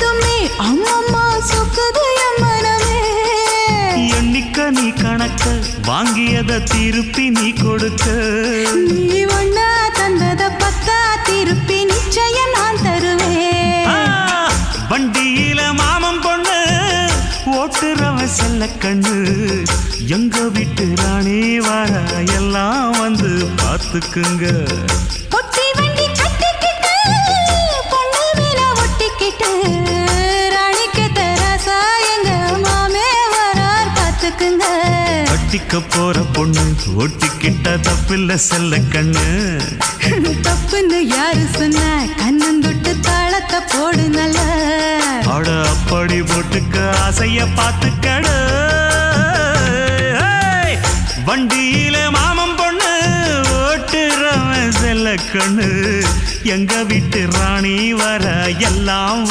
பார்த்ததுமே அம்மம்மா சொக்குது என் மனமே. எண்ணிக்க நீ கணக்க வாங்கியத திருப்பி நீ கொடுக்க. நீ ஒண்ணா தந்தத பத்தா திருப்பி நிச்சயம் நான் தருவேன். வண்டியில மாமன் பொண்ணு ஓட்டுறவன் செல்ல கண்ணு. எங்க வீட்டு ராணி வர எல்லாம் வந்து பார்த்துக்குங்க. பொட்டி வண்டி கட்டிக்கிட்டு பொண்ணு மேல ஒட்டிக்கிட்டு ராணிக்கு தராசா எங்க மாமே வரார் பார்த்துக்குங்க. கட்டிக்க போற பொண்ணு ஒட்டிக்கிட்ட தப்பில்ல செல்ல கண்ணு. தப்புன்னு யாரு சொன்ன கண்ணந்தொட்டு தாளத்தை போடு நல்ல. அட அப்படி போட்டுக்க ஆசைய பார்த்துக்கடு. வண்டியில மாமன் பொண்ணு ஓட்டுறவன் செல்ல கண்ணு. எங்க வீட்டு ராணி வர எல்லாம்